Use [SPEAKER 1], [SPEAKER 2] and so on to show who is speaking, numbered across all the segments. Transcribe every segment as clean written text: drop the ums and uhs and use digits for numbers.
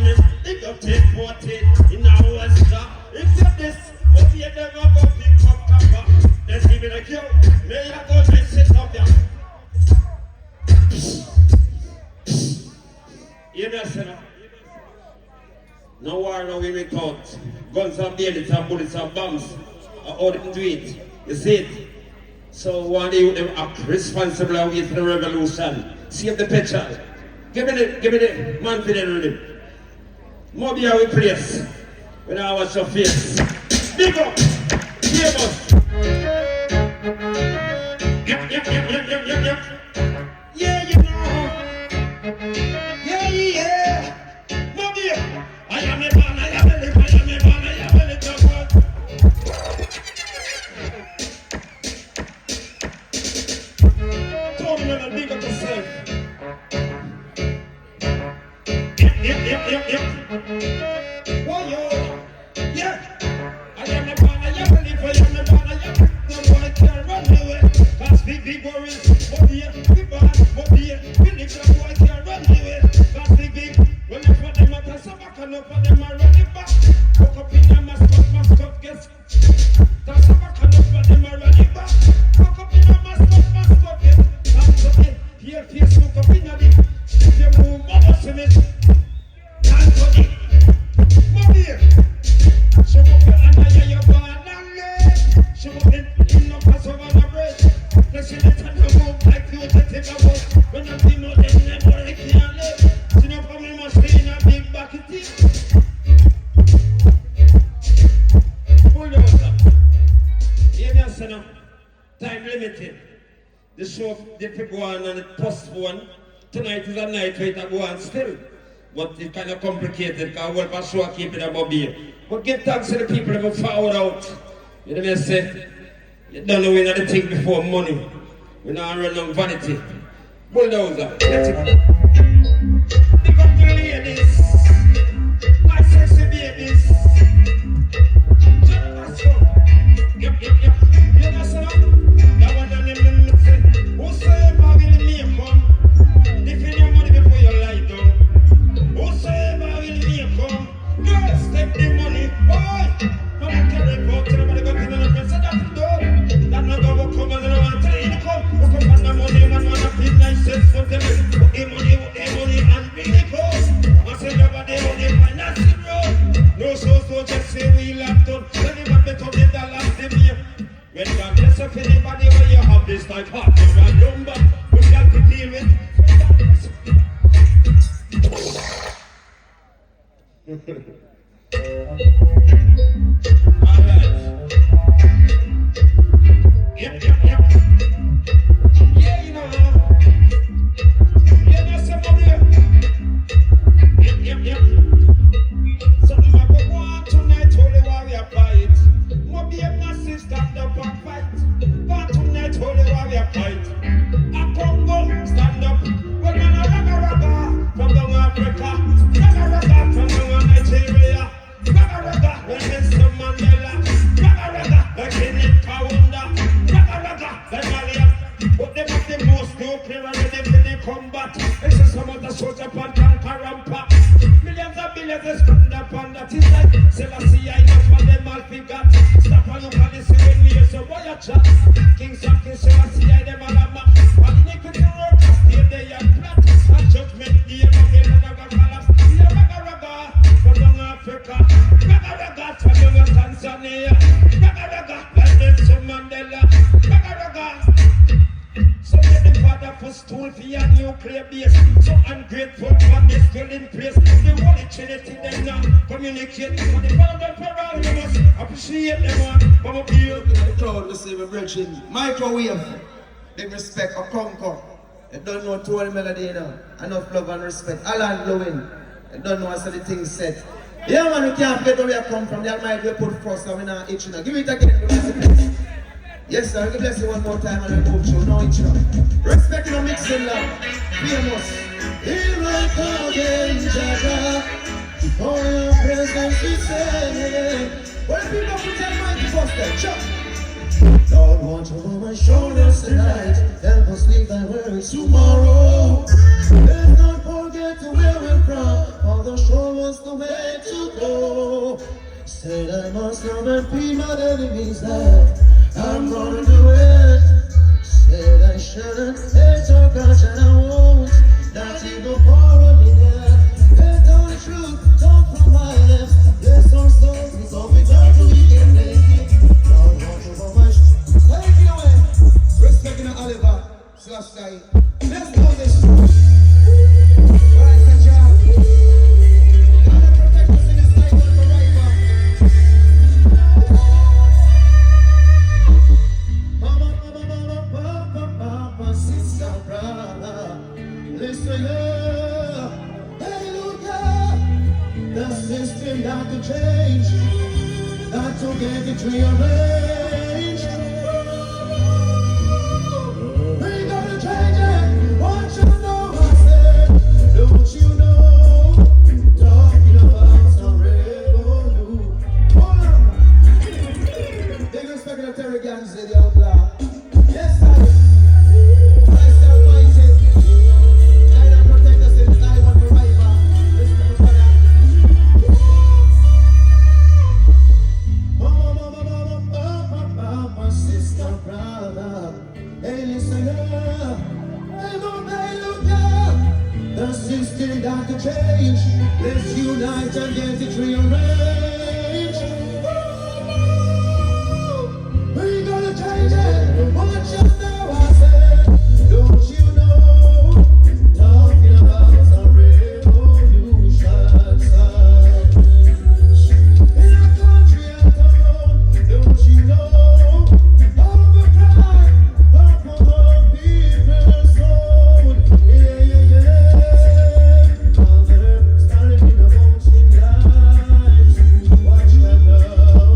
[SPEAKER 1] miss. They got 10-14 in our star. Except this, but you never go pick up cover. Let's give it a kill. May I go and sit up there? You know, sir. No war, no women count. Guns and bayonets and bullets and bombs. How them do it. You see it? So one day them act responsible away for the revolution. Save the petrol. Give me the man for the rhythm. Mobay our place. When I watch your face. Big up! Famous! Yep. Yeah, you know. Yeah. Mobay! I am a man, I am a live, I am a man, I am a little boy. Tell me when I dig up yourself. Yep. Why yo? Yeah. I am a man, I am a live, I am a man, I am a no boy can't run away. Cause big worries, Mobay, we bad, Mobay, we live, no boy can't run away. Cause big, when I put them at a summer, can up for them, I run it back. Woke up in a mascot, guess. That's summer, can up for them, I run it back. Woke up in a mascot, guess. That's okay, here, look up in a dip. If you move, mama, see me. That's okay. Mobay. Show up your hand, I your band and leg. Show up in no pass over the bridge. Let's see the time you move like you to take a walk. When I'm in no them, never I can't live. See no family must stay in a big bucket. Bulldozer. Hear me say now. Time limited. The show did go on and it postponed. Tonight is a night where it go on still. But it's kind of complicated because we'll pass show keep it above here. But give thanks to the people that have forward out. You know what I say? You don't know we're not the thing before money. We're not run on vanity. Bulldozer. Let's go. Pick up the ladies. My sexy babies. Let's go. Yep. You know so? That one on them say, whosoever will me come. Defend your money before you lie down. Whosoever will me come. Girls, take the money, boy. When I carry it out, tell them to go to the press, that's the door. That not go come and I want to tell you to come. Look up on the money, man, want to feel nice, sense for them. Put the money, and bring it home. I say, nobody on the finance road. No, so, just say we left on. Tell them what better get the last them here. When God bless up anybody when you have this type heart, you're a number, we got to deal with. Alright. Yep. Yeah, you know. Yeah, that's somebody. Yep. Something I go on tonight, holy warrior fight. Mobay massive stand up and fight. But tonight, holy warrior fight. A Congo stand up. When man a raga from down Africa. Raga from down Nigeria. Raga when Mr. Mandela. Raga like Kenny Kawunda. Raga like Malian. But they have the most nuclear and they combat. It's just some of the soldiers upon Rampa. Millions and billions they stand up on that. It's like Selassie, I know what them all forgot. Stop and look at this when we so boy a chat. Kings of Kings, Selassie, I them all a map. And iniquity work, stay there and flat. And judgment, the Raga collapse. The Raga, from down Africa. Raga, from down Tanzania. Raga, like Nelson Mandela. Raga. So let the father for stool for your nuclear base. So ungrateful for this still in place. The Holy Trinity them now communicate. For the father parole we must appreciate them one. From up here. The crowd will say we're bridging. Microwave. Big respect or conquer. They don't know to all melody now. Enough love and respect. Alan blowing. They don't know how the things set. Yeah man, we can't forget where we come from. The Almighty we put first and we're not itching. Give it again. Yes sir, we bless you one more time and we move show. No itching. Respect no mixing love. Famous. Here I come again, Jaga. For your presence we say. What if people put their mind first then? Chuck. Lord, watch over my shoulders tonight. Help us leave thy words tomorrow. Let's not forget where we're from. All the shoulders
[SPEAKER 2] the way to go. Said I must not repeat my enemy's life. I'm gonna do it. Said I shouldn't. It's all cause I won't. Not even for a minute. They told the truth, don't from my lips. Yes, our souls, it's all we got to we can make it. Don't want you so much. Take it away. Respecting Oliver, slash guy. Let's do this. Alright, such a. Gotta protect us in this night one forever. Mama, sister, brother. Listen up. Hallelujah. The system got to change. Got to get it rearranged. We gotta change it. What you know, I said. Don't you know? Talking about some revolution. Hold on. Big respect to Terry Ganzie, the OutLaw. Yes, sir. Christ Almighty. Guide and protect us in this night and forever. Listen to my brother. Mama, sister, brother. Hey, listen up. Hey, Mobay, look up. The system got to change. Let's unite and get it rearranged. We gonna change it. What you know, I said. Don't you know? Talking about some revolution, son. In our country and town, don't you know? Overcry, up for the people's soul. Yeah, yeah, yeah. Father, started in the mountain lights. Watch them now.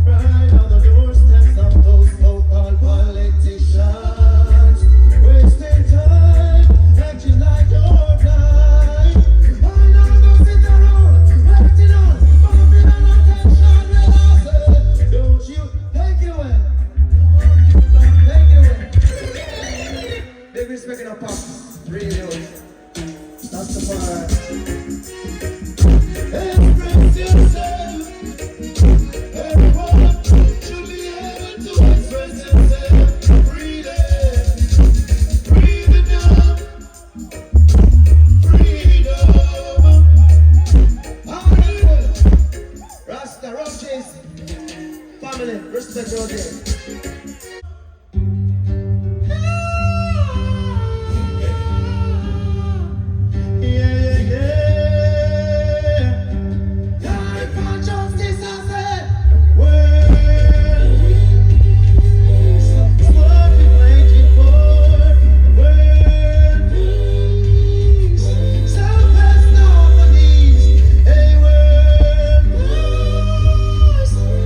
[SPEAKER 2] Right on the doorsteps of those so-called politicians. Wasting time, acting like you're blind. Why not go sit around, waiting on Babylon attention? Well, I said, don't you take it away. Take it away. Big respect in our pops. Radio. That's the part. Express yourself. Everyone should be able to express yourself. Freedom. Freedom. Freedom. Hallelujah. Rasta, Roaches. Family, respect your day. Yeah, yeah, yeah. Time for justice, I said. Well, it's what we're waiting for. Well, self-help now for these. Hey, well,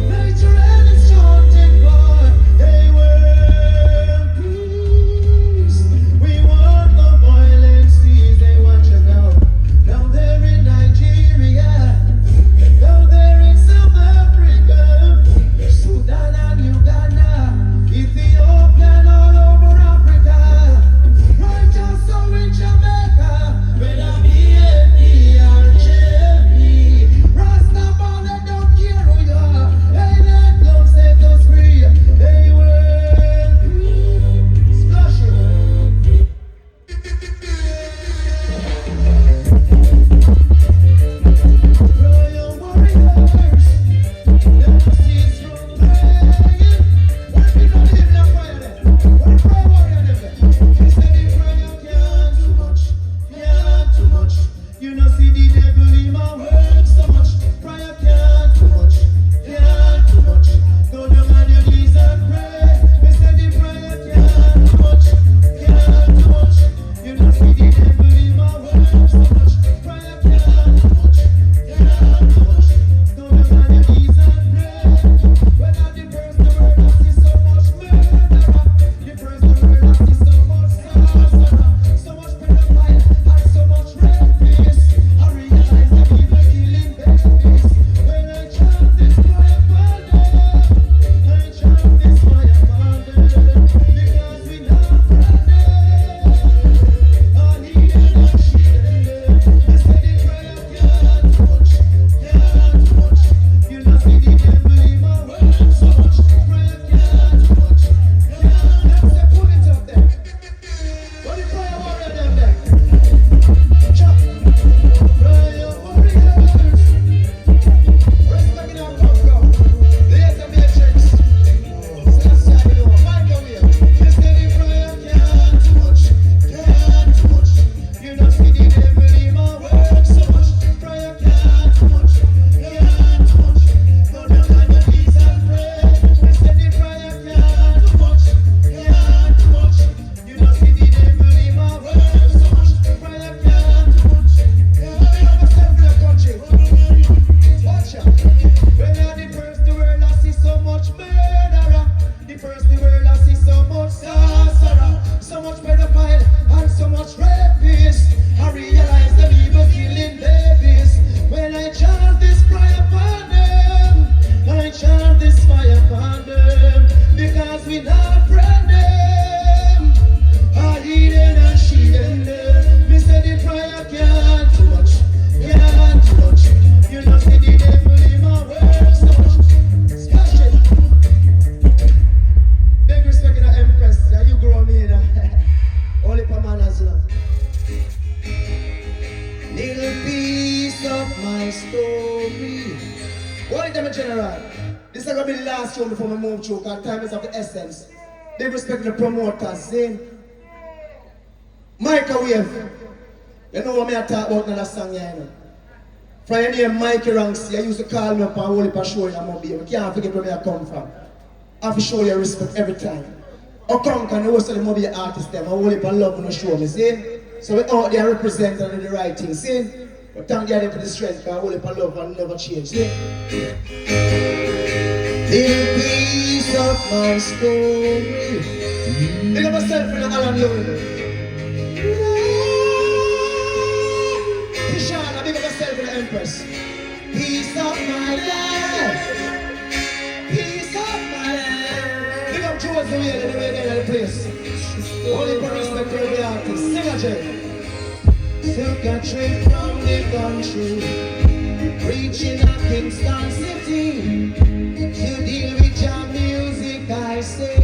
[SPEAKER 2] nature and its chanting for. my general. This is going to be the last show before I move through, because time is of the essence. Big respect to the promoters, see? Microwave. You know what I talk about in that song here, you know? From your name, Mikey Ranks, you used to call me up and hold up a show in Mobay. You can't forget where I come from. I have to show you respect every time. I come and the rest of the Mobay artists, them, I hold up and love when I show me, see? So we out there representing and do the right thing, see? But thank God for the strength, because I hold up and love and never change, see? The piece of my story. Think of myself in the Alan Lowe. Tishana, think of myself in the Empress. Piece of my life. Piece of my life. Think of Joe's the way they're the place. Only for respect for the artist. Sing a Jay. Took a trip from the country, reaching a Kingston City. To deal with your music, I say.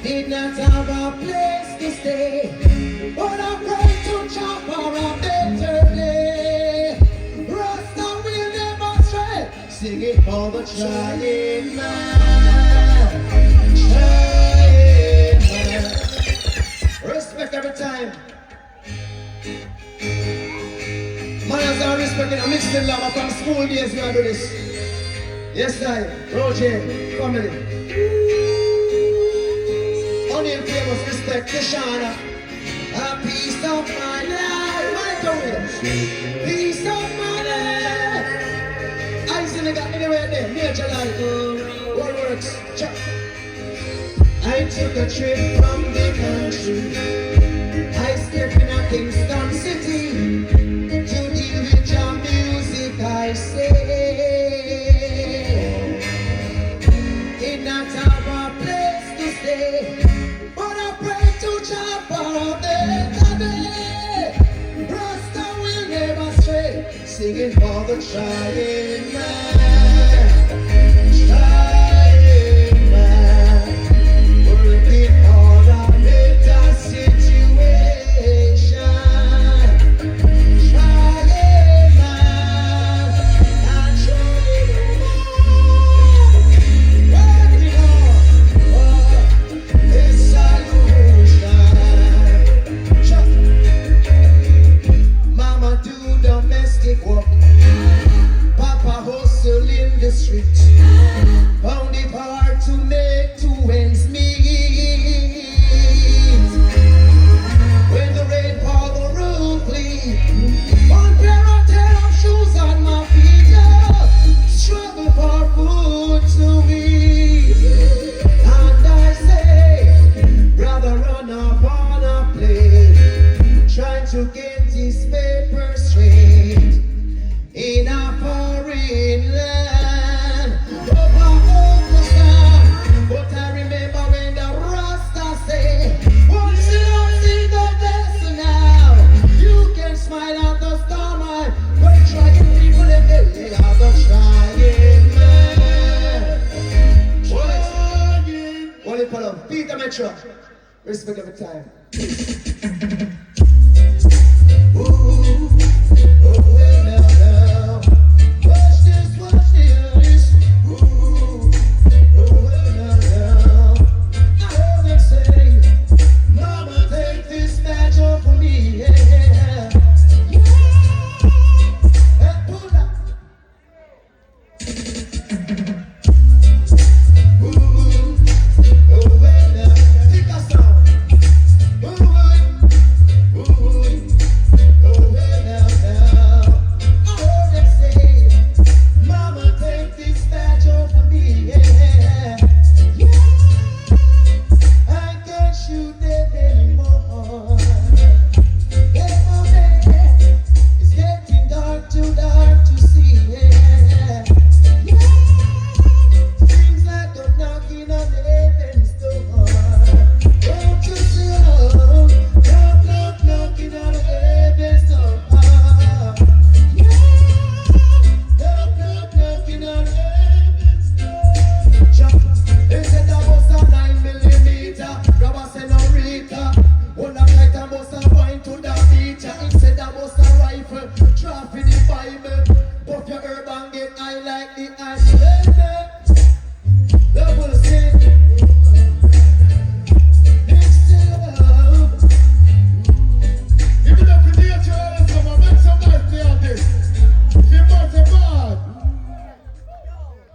[SPEAKER 2] Did not have a place to stay, but I prayed to Jah for a better day. Rasta will never stray, sing it for the trying man. Trying man. Respect every time. Manners and respect in a mixing lava from school days we do this. Yes, I, Roger, family. Only famous respect to Shana. A piece of my life, my daughter. Piece of my life. I see the guy anywhere there, major life. What works? Chuck. I took a trip from the country. I stepped in a Kingston City. I say, did not have a place to stay, but I pray to Jah for a better day. Rasta will never stray, singing for the trying man, working for a better situation. Work. Papa hustle in the street, found it hard to make two ends meet. When the rain for the roof leak, one pair of tear-up shoes on my feet, yeah. Struggle for food to eat. And I say, brother, run up on a plane, trying to get this paper straight. In a foreign land, but I remember when the Rasta say, once you don't see the best now, you can smile at the storm, but trying people in the are the trying man. What you follow? Peter Metro. Respect every time.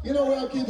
[SPEAKER 2] You know where I keep the